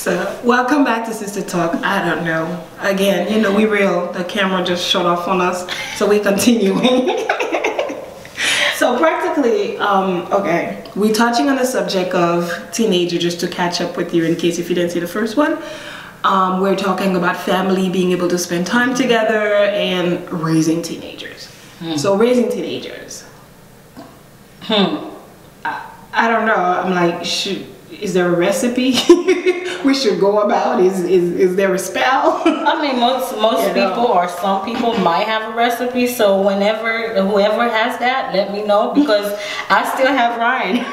So, welcome back to Sister Talk. I don't know. Again, you know, we real. The camera just shut off on us, so we continuing. So practically, okay, we're touching on the subject of teenager, just to catch up with you in case if you didn't see the first one. We're talking about family being able to spend time together and raising teenagers. So raising teenagers. I don't know. I'm like, is there a recipe we should go about? Is there a spell? I mean, most people or some people might have a recipe. So whoever has that, let me know, because I still have Ryan.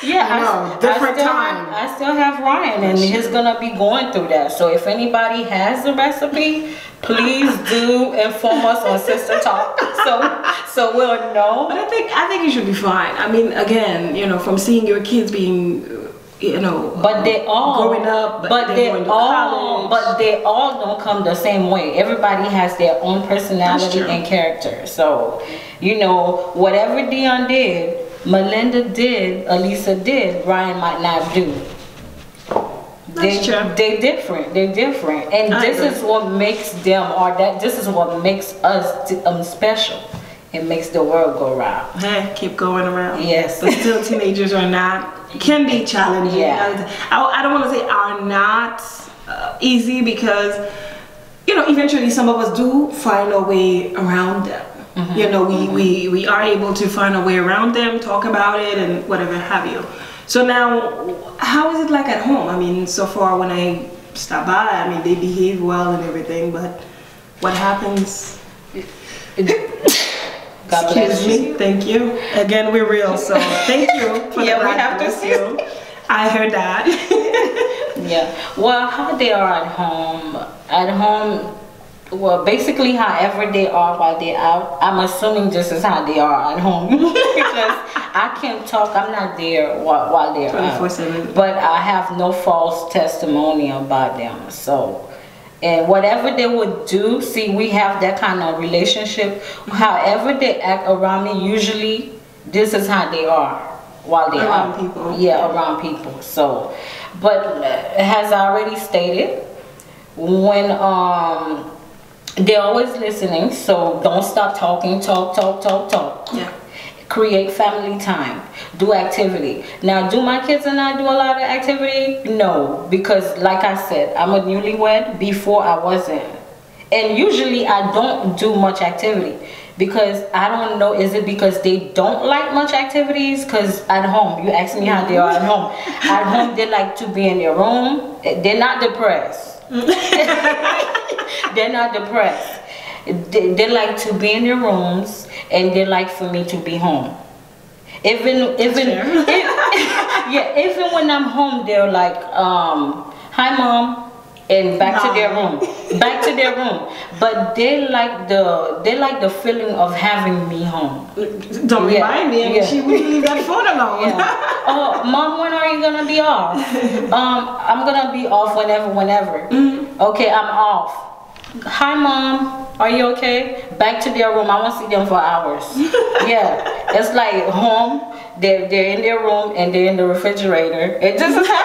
Yeah, I still have Ryan, and he's gonna be going through that. So if anybody has a recipe, please do inform us on Sister Talk, so we'll know. But I think you should be fine. I mean, again, you know, from seeing your kids being, you know, but they all growing up, but they all don't come the same way. Everybody has their own personality and character. So, you know, whatever Dion did, Melinda did, Elisa did, Ryan might not do. They're different. They're different, and this is what makes them, this is what makes us special. It makes the world go round. Hey, keep going around. Yes, but still, teenagers can be challenging. Yeah. I don't want to say are not easy, because, you know, eventually some of us do find a way around them. You know, we are able to find a way around them, talk about it, and whatever have you. So now, how is it like at home? I mean, so far when I stop by, I mean, they behave well and everything, but what happens? God bless you. Thank you. Again, we're real, so thank you for yeah, we have to see you. I heard that. Yeah. Well, how they are at home. Well, basically, however they are while they're out, I'm assuming this is how they are at home. Because I can't talk, I'm not there while they're 24/7. out. But I have no false testimony about them. So, and whatever they would do, see, we have that kind of relationship. However they act around me, usually, this is how they are while they're out. Around people. Yeah, around people. So, but as I already stated, when, they're always listening, so don't stop talking. Talk. Yeah. Create family time. Do activity. Now, do my kids and I do a lot of activity? No, because like I said, I'm a newlywed. Before I wasn't. And usually I don't do much activity, because I don't know, is it because they don't like much activities? Because at home, you ask me how they are at home. At home, they like to be in their room. They're not depressed. They're not depressed. They like to be in their rooms, and they like for me to be home. Even when I'm home, they're like, hi mom, and back to their room. Back to their room. But they like the feeling of having me home. Don't remind me, she wouldn't leave that phone alone. Yeah. Oh, mom, when are you gonna be off? I'm gonna be off whenever. Okay, I'm off. Hi mom, are you okay? Back to their room. I won't see them for hours. Yeah, it's like home. They're in their room, and they're in the refrigerator. It just is how.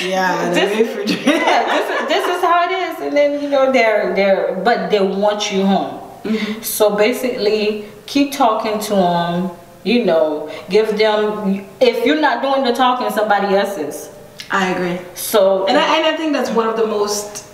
Yeah, the refrigerator. Yeah, this is how it is. And then, you know, but they want you home. So basically, keep talking to them. You know, give them. If you're not doing the talking, somebody else is. I agree. So, and I think that's one of the most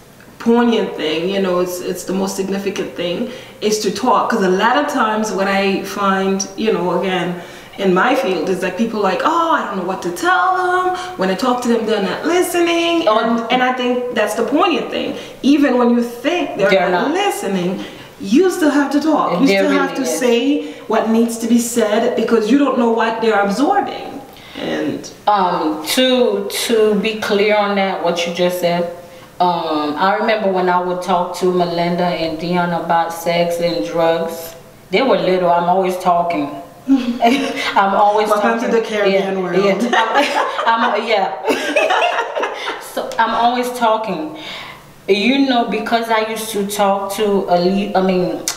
poignant thing, you know, it's the most significant thing, is to talk. Because a lot of times what I find, you know, again, in my field, is that people like, oh, I don't know what to tell them. When I talk to them, they're not listening. And I think that's the poignant thing. Even when you think they're not listening, you still have to talk. You still have to say what needs to be said, because you don't know what they're absorbing. And to be clear on that, what you just said, I remember when I would talk to Melinda and Dion about sex and drugs. They were little. I'm always talking. I'm always Welcome talking. to the Caribbean world. So I'm always talking. You know, because I used to talk to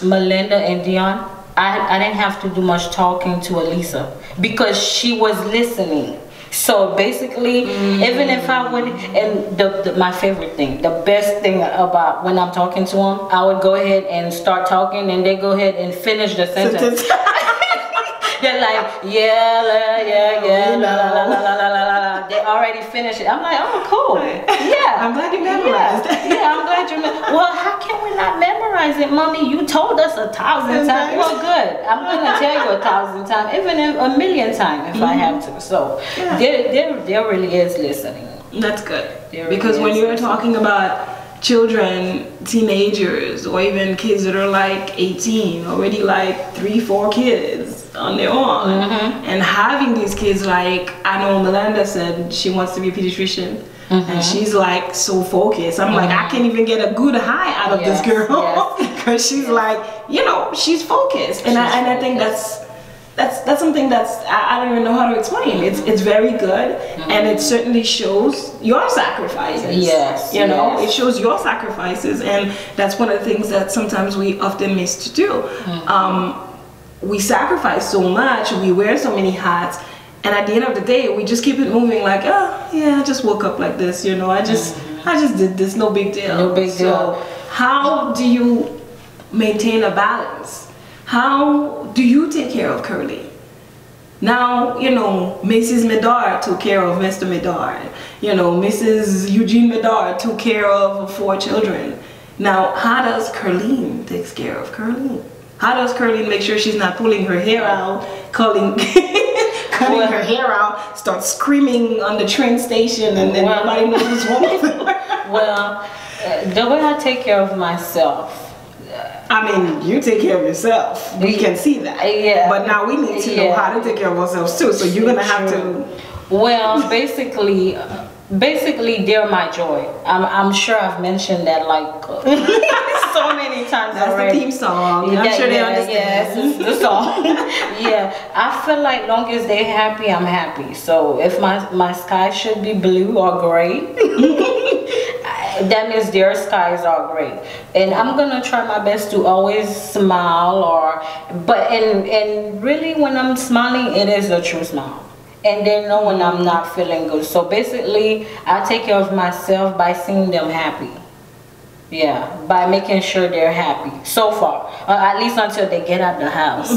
Melinda and Dion, I didn't have to do much talking to Elisa, because she was listening. So basically, even if I would, and my favorite thing, the best thing about when I'm talking to them, I would go ahead and start talking, and they go ahead and finish the sentence. They're like, yeah, la, la, la, la, la, la, la. They already finished it. I'm like, oh, cool. Yeah. I'm glad you memorized it. Yeah, I'm glad you memorized. Well, how can we not memorize it, Mommy? You told us 1,000 times. Well, good. I'm going to tell you 1,000 times, even a million times if I have to. So there really is listening. That's good. Because when you're talking about children, teenagers, or even kids that are like 18, already like 3-4 kids on their own, and having these kids, like I know Melinda said she wants to be a pediatrician, and she's like so focused. I'm like, I can't even get a good high out of this girl because she's like, you know, she's focused, and I think that's something that's I don't even know how to explain. It's very good, and it certainly shows your sacrifices. Yes, you know, it shows your sacrifices, and that's one of the things that sometimes we often miss to do. We sacrifice so much, we wear so many hats, and at the end of the day, we just keep it moving. Like, oh yeah, I just woke up like this. You know, I just did this. No big deal. No big deal. So how do you maintain a balance? How do you take care of Curly? Now, you know, Mrs. Medard took care of Mr. Medard. You know, Mrs. Eugene Medard took care of 4 children. Now, how does Curleen take care of Curleen? How does Curleen make sure she's not pulling her hair out, cutting her hair out, start screaming on the train station, and then nobody knows what's wrong with her? Well, the way I take care of myself, I mean, you take care of yourself. We can see that. Yeah. But now we need to know how to take care of ourselves too. So you're gonna have to. Well, basically, they're my joy. I'm sure I've mentioned that like so many times That's already. the theme song. I'm sure they understand. Yes, it's the song. Yeah, I feel like long as they're happy, I'm happy. So if my sky should be blue or gray, that means their skies are gray. And I'm gonna try my best to always smile, and really when I'm smiling, it is a true smile. And they know when I'm not feeling good. So basically, I take care of myself by seeing them happy. Yeah, by making sure they're happy. So far, at least until they get out the house.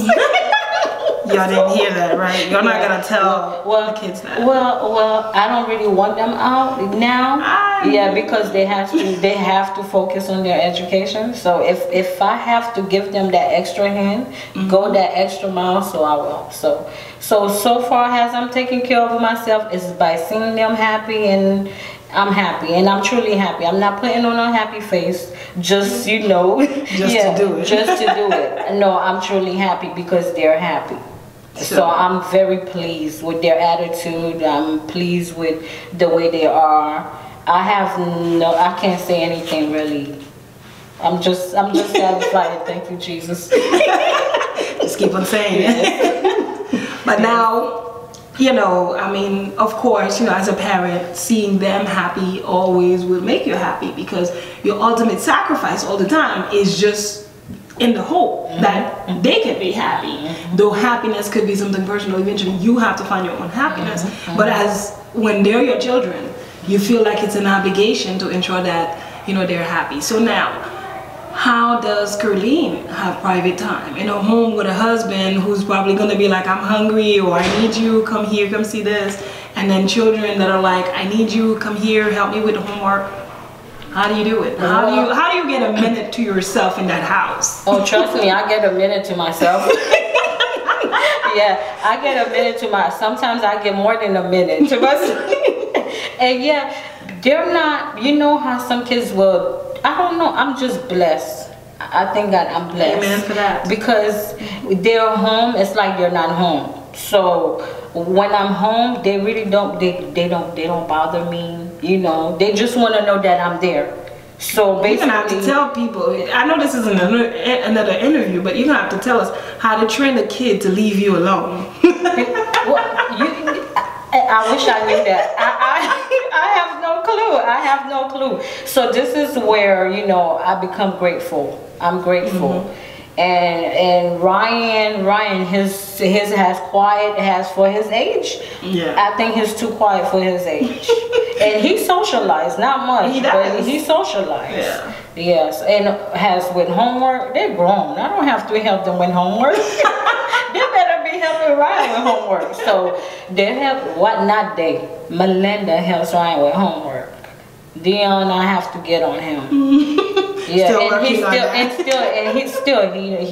Y'all didn't hear that, right? You're not gonna tell the kids that. Well, I don't really want them out now. Yeah, because they have to focus on their education. So if I have to give them that extra hand, go that extra mile, so I will. So far as I'm taking care of myself is by seeing them happy, and I'm happy, and I'm truly happy. I'm not putting on a happy face, just to do it. Just to do it. No, I'm truly happy because they're happy. So I'm very pleased with their attitude. I'm pleased with the way they are. I can't say anything really. I'm just satisfied. Thank you, Jesus. Just keep on saying it. But now, you know, I mean, of course, you know, as a parent, seeing them happy always will make you happy, because your ultimate sacrifice all the time is just in the hope that they can be happy. Though happiness could be something personal, eventually you have to find your own happiness. But when they're your children, you feel like it's an obligation to ensure that, you know, they're happy. So now, how does Curleen have private time in a home with a husband who's probably going to be like, I'm hungry, or I need you, come here, come see this, and then children that are like, I need you, come here, help me with the homework? How do you do it? How do you get a minute to yourself in that house? Oh, trust me, I get a minute to myself. Yeah, I get a minute to myself. Sometimes I get more than a minute to myself. And yeah, they're not, you know how some kids will, I don't know, I'm just blessed. I think that I'm blessed. Amen for that. Because they're home, it's like they're not home. So when I'm home, they really don't, they don't bother me, you know. They just want to know that I'm there. So basically, you're gonna have to tell people. I know this isn't another interview, but you're gonna have to tell us how to train a kid to leave you alone. I wish I knew that. I have no clue. I have no clue. So this is where, you know, I become grateful. I'm grateful. and Ryan his has quiet has for his age. Yeah. I think he's too quiet for his age. And he socialized, not much, but he socialized. Yeah. Yes, and has with homework, they're grown. I don't have to help them with homework. They better be helping Ryan with homework. So they help, Melinda helps Ryan with homework. Dion, I have to get on him. Yeah, Still working on that.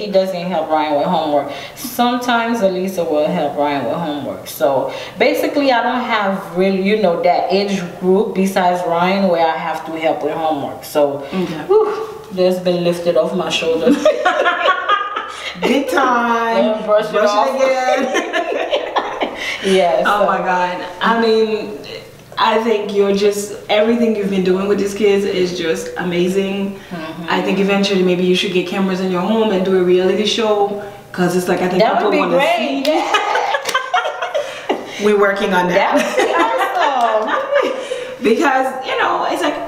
He doesn't help Ryan with homework. Sometimes Elisa will help Ryan with homework. So basically, I don't have really, that age group besides Ryan where I have to help with homework. So that's been lifted off my shoulders. Big time. Yeah, brush it off. again. Yes. Oh my God. I mean, I think everything you've been doing with these kids is just amazing. I think eventually maybe you should get cameras in your home and do a reality show, because it's like, I think that would people be want to see. great. Yeah. We're working on that. That would be awesome. Because it's like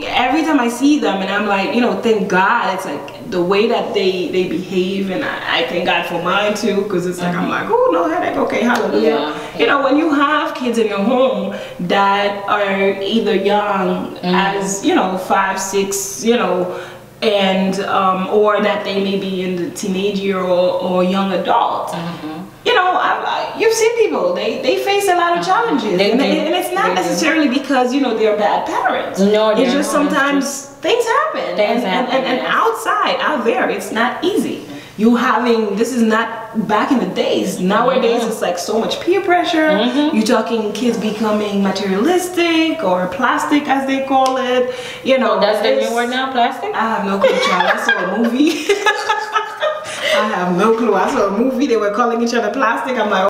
every time I see them, and I'm like, thank God. It's like the way that they behave, and I thank God for mine too, because it's like I'm like, oh, no headache, okay, hallelujah. Yeah. When you have kids in your home that are either young as 5, 6, and or that they may be in the teenage year or young adult. You've seen people, they face a lot of challenges, and it's not necessarily because they're bad parents. No, it's just sometimes things happen, and out there it's not easy. This is not back in the days. Nowadays it's like so much peer pressure. You're talking kids becoming materialistic or plastic, as they call it. That's the new word now, plastic? I have no clue, child. I saw a movie. I have no clue. I saw a movie, they were calling each other plastic. I'm like,